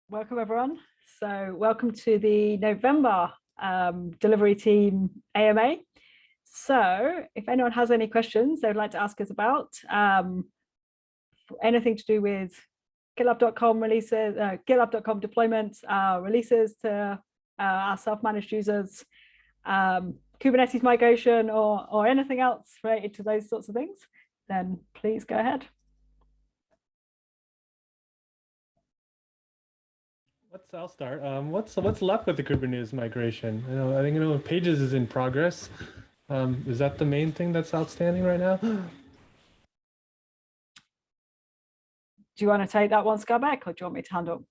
Welcome everyone. So welcome to the November delivery team AMA. So if anyone has any questions they would like to ask us about anything to do with GitLab.com releases, GitLab.com deployments, releases to our self-managed users, Kubernetes migration, or anything else related to those sorts of things, then please go ahead. I'll start. What's left with the Kubernetes migration? I think Pages is in progress. Is that the main thing that's outstanding right now? Do you want to take that one, Scarbeck, or do you want me to handle?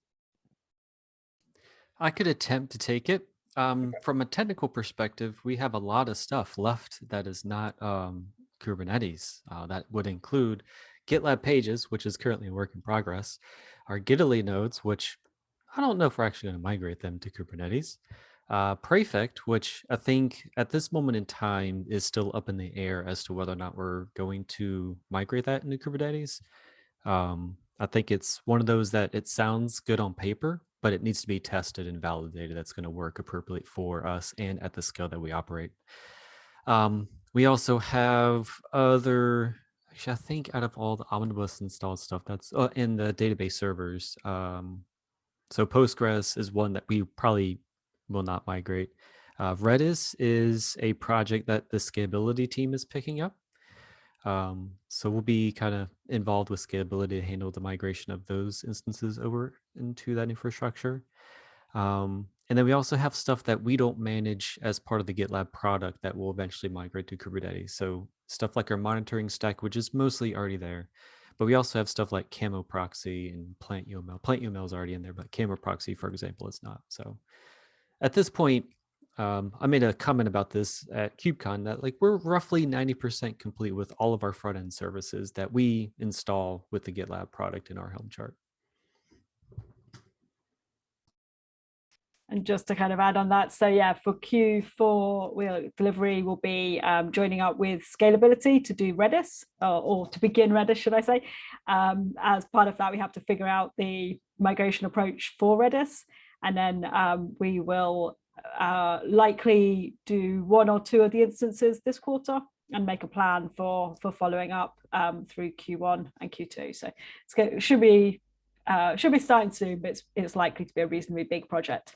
I could attempt to take it. From a technical perspective, we have a lot of stuff left that is not Kubernetes. That would include GitLab Pages, which is currently a work in progress, our Gitly nodes, which I don't know if we're actually going to migrate them to Kubernetes. Prefect, which I think at this moment in time is still up in the air as to whether or not we're going to migrate that into Kubernetes. I think it's one of those that it sounds good on paper, but it needs to be tested and validated that's going to work appropriately for us and at the scale that we operate. We also have other, actually, I think out of all the omnibus installed stuff that's in the database servers. So Postgres is one that we probably will not migrate. Redis is a project that the scalability team is picking up. So we'll be kind of involved with scalability to handle the migration of those instances over into that infrastructure. And then we also have stuff that we don't manage as part of the GitLab product that will eventually migrate to Kubernetes. So stuff like our monitoring stack, which is mostly already there. But we also have stuff like Camo Proxy and Plant UML. Plant UML is already in there, but Camo Proxy, for example, is not. So at this point, I made a comment about this at KubeCon that we're roughly 90% complete with all of our front-end services that we install with the GitLab product in our Helm chart. And just to kind of add on that, so yeah, for Q4, delivery will be joining up with scalability to do Redis, or to begin Redis, should I say. As part of that, we have to figure out the migration approach for Redis. And then we will likely do one or two of the instances this quarter and make a plan for following up through Q1 and Q2. So it should be starting soon, but it's likely to be a reasonably big project.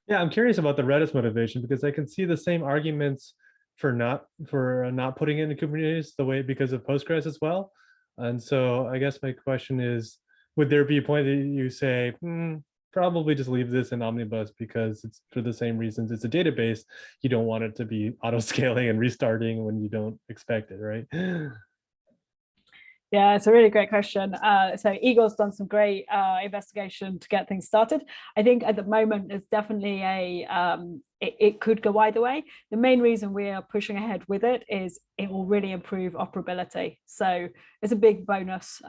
Yeah, I'm curious about the Redis motivation because I can see the same arguments for not putting it in Kubernetes because of Postgres as well. And so I guess my question is, would there be a point that you say, probably just leave this in Omnibus because it's for the same reasons it's a database, you don't want it to be auto-scaling and restarting when you don't expect it, right? Yeah, it's a really great question. So Igor's done some great investigation to get things started. I think at the moment there's definitely it could go either way. The main reason we are pushing ahead with it is it will really improve operability. So it's a big bonus.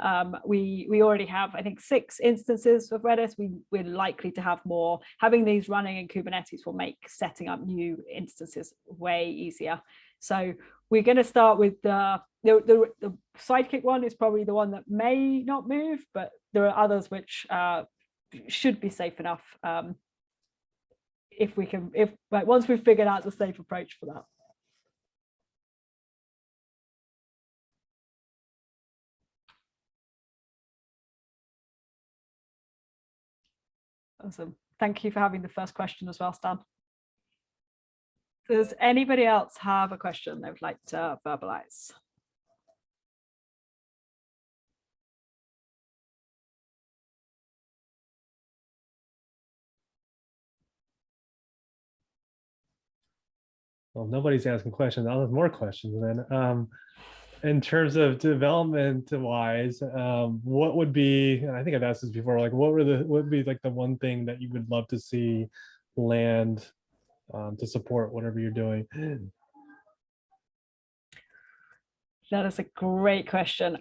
We already have, I think, 6 instances of Redis. We're likely to have more. Having these running in Kubernetes will make setting up new instances way easier. So we're going to start with the Sidekick one is probably the one that may not move, but there are others which should be safe enough once we've figured out the safe approach for that. Awesome. Thank you for having the first question as well, Stan. Does anybody else have a question they would like to verbalize? Well, nobody's asking questions. I'll have more questions then. In terms of development wise, what would be, and I think I've asked this before, what would be the one thing that you would love to see land to support whatever you're doing? That is a great question.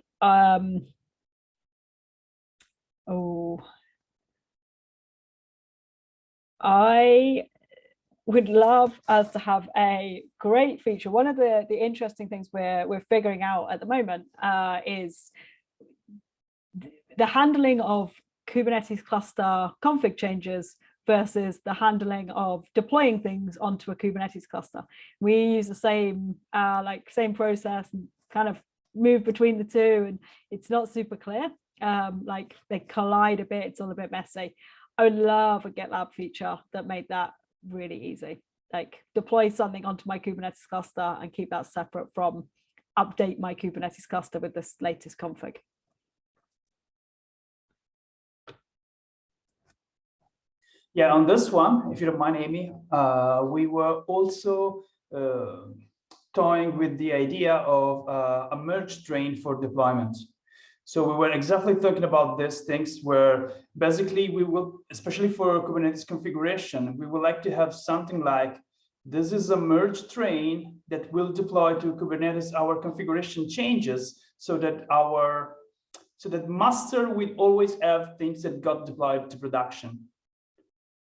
I would love us to have a great feature. One of the interesting things we're figuring out at the moment is the handling of Kubernetes cluster config changes versus the handling of deploying things onto a Kubernetes cluster. We use the same same process and kind of move between the two, and it's not super clear. Like they collide a bit, it's all a bit messy. I would love a GitLab feature that made that really easy. Like deploy something onto my Kubernetes cluster and keep that separate from update my Kubernetes cluster with this latest config. Yeah, on this one, if you don't mind, Amy, we were also toying with the idea of a merge train for deployment. So we were exactly thinking about these things where basically we will, especially for Kubernetes configuration, we would like to have something like, this is a merge train that will deploy to Kubernetes our configuration changes so that master will always have things that got deployed to production.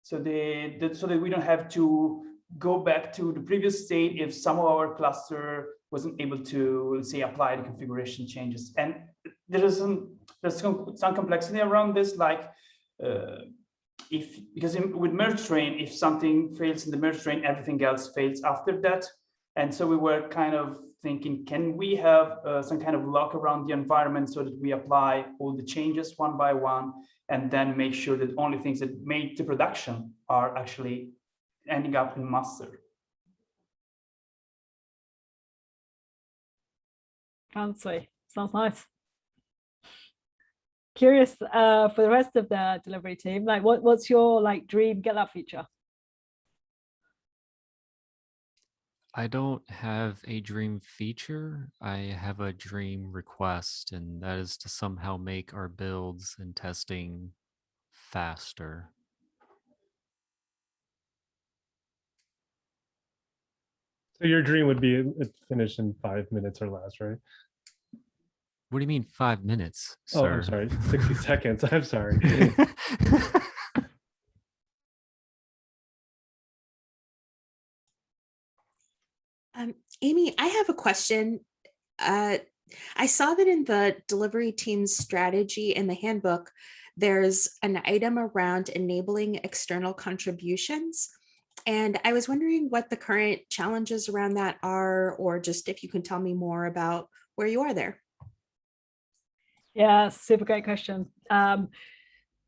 So that we don't have to go back to the previous state if some of our cluster wasn't able to, let's say, apply the configuration changes. And there's some complexity around this, like with merge train, if something fails in the merge train, everything else fails after that. And so we were kind of thinking, can we have some kind of lock around the environment so that we apply all the changes one by one, and then make sure that only things that made to production are actually ending up in master. Fancy, sounds nice. Curious for the rest of the delivery team, like what's your like dream GitLab feature? I don't have a dream feature. I have a dream request, and that is to somehow make our builds and testing faster. So your dream would be it finished in 5 minutes or less, right? What do you mean 5 minutes, Oh, sir? I'm sorry, 60 seconds. I'm sorry. Amy, I have a question. I saw that in the delivery team's strategy in the handbook, there's an item around enabling external contributions. And I was wondering what the current challenges around that are, or just if you can tell me more about where you are there. Yeah, super great question.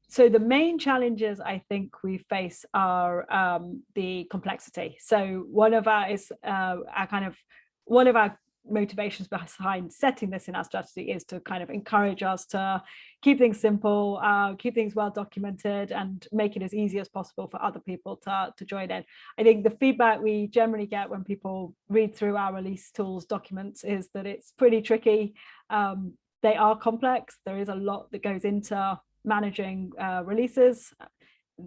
So the main challenges I think we face are the complexity. So one of our motivations behind setting this in our strategy is to kind of encourage us to keep things simple, keep things well documented, and make it as easy as possible for other people to join in. I think the feedback we generally get when people read through our release tools documents is that it's pretty tricky. They are complex. There is a lot that goes into managing releases.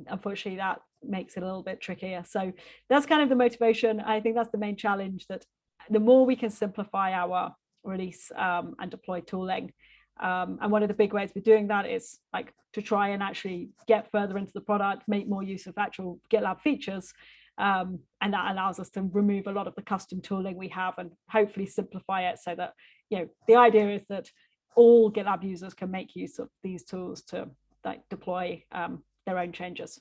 Unfortunately, that makes it a little bit trickier. So that's kind of the motivation. I think that's the main challenge, that the more we can simplify our release and deploy tooling. And one of the big ways we're doing that is like to try and actually get further into the product, make more use of actual GitLab features. And that allows us to remove a lot of the custom tooling we have and hopefully simplify it so that, the idea is that all GitLab users can make use of these tools to like deploy their own changes.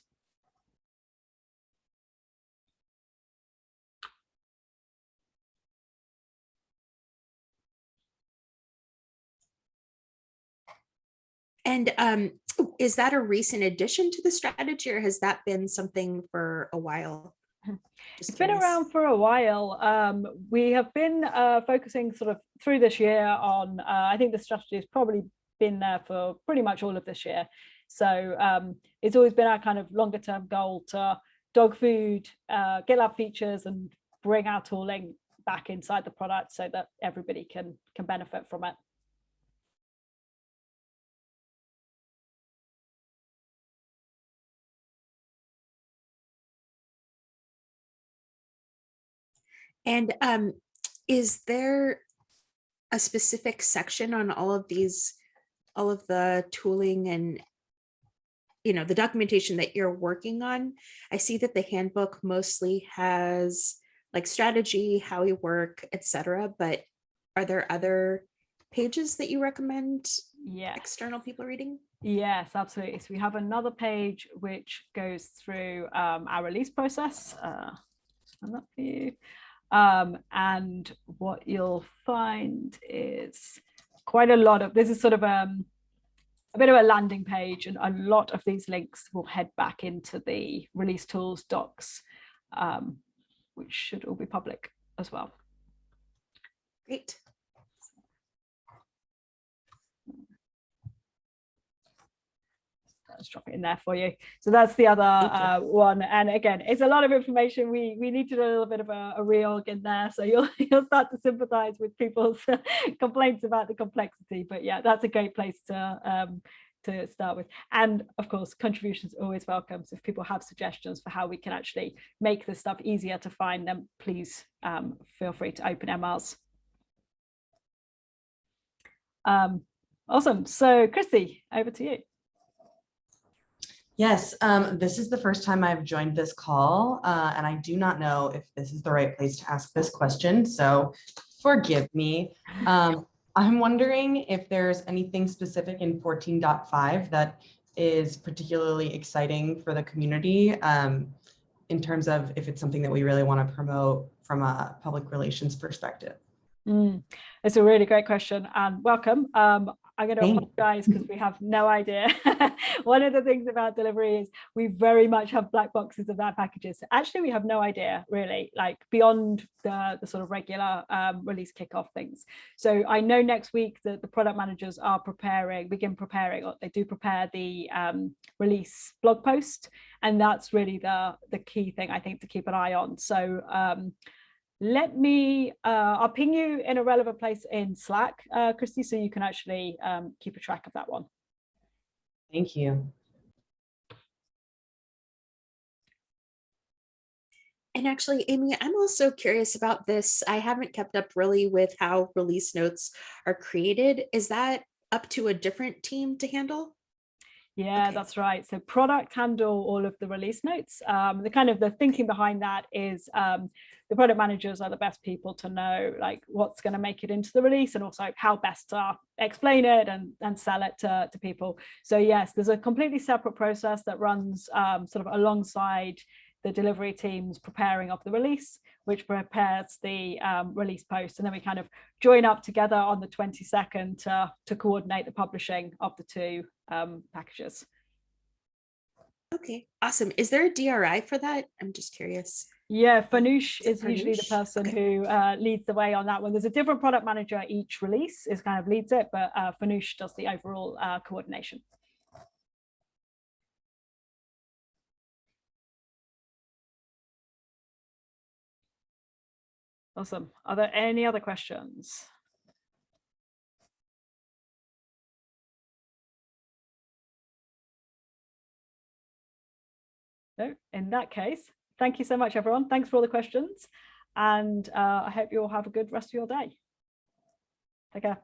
And is that a recent addition to the strategy, or has that been something for a while? It's been around for a while. We have been focusing sort of through this year on, I think the strategy has probably been there for pretty much all of this year. So it's always been our kind of longer term goal to dog food GitLab features and bring our tooling back inside the product so that everybody can benefit from it. And is there a specific section on all of the tooling and the documentation that you're working on? I see that the handbook mostly has like strategy, how we work, etc. But are there other pages that you recommend external people reading? Yes, absolutely. So we have another page which goes through our release process. And that for you. And what you'll find is quite a lot of, this is sort of a bit of a landing page, and a lot of these links will head back into the release tools docs, which should all be public as well. Great. Let's drop it in there for you. So that's the other one. And again, it's a lot of information. We need to do a little bit of a reorg in there. So you'll start to sympathize with people's complaints about the complexity. But yeah, that's a great place to start with. And of course, contributions are always welcome. So if people have suggestions for how we can actually make this stuff easier to find, then please feel free to open MRs. Awesome. So Christy, over to you. Yes, this is the first time I've joined this call, and I do not know if this is the right place to ask this question, so forgive me. I'm wondering if there's anything specific in 14.5 that is particularly exciting for the community in terms of if it's something that we really want to promote from a public relations perspective. It's a really great question, and welcome. I'm going to apologize because we have no idea. One of the things about delivery is we very much have black boxes of our packages. Actually, we have no idea really, like beyond the sort of regular release kickoff things. So I know next week that the product managers are begin preparing, or they do prepare the release blog post, and that's really the key thing I think to keep an eye on. So let me, I'll ping you in a relevant place in Slack, Christy, so you can actually keep a track of that one. Thank you. And actually, Amy, I'm also curious about this. I haven't kept up really with how release notes are created. Is that up to a different team to handle? Yeah, okay. That's right. So product handle all of the release notes. The thinking behind that is the product managers are the best people to know like what's going to make it into the release, and also how best to explain it and sell it to people. So yes, there's a completely separate process that runs sort of alongside the delivery teams preparing of the release, which prepares the release post, and then we kind of join up together on the 22nd to coordinate the publishing of the two packages. Okay, awesome. Is there a DRI for that? I'm just curious. Yeah, Fanush is usually the person who leads the way on that one. There's a different product manager each release is kind of leads it, but Fanush does the overall coordination. Awesome. Are there any other questions? No, in that case, thank you so much, everyone. Thanks for all the questions. And I hope you all have a good rest of your day. Take care.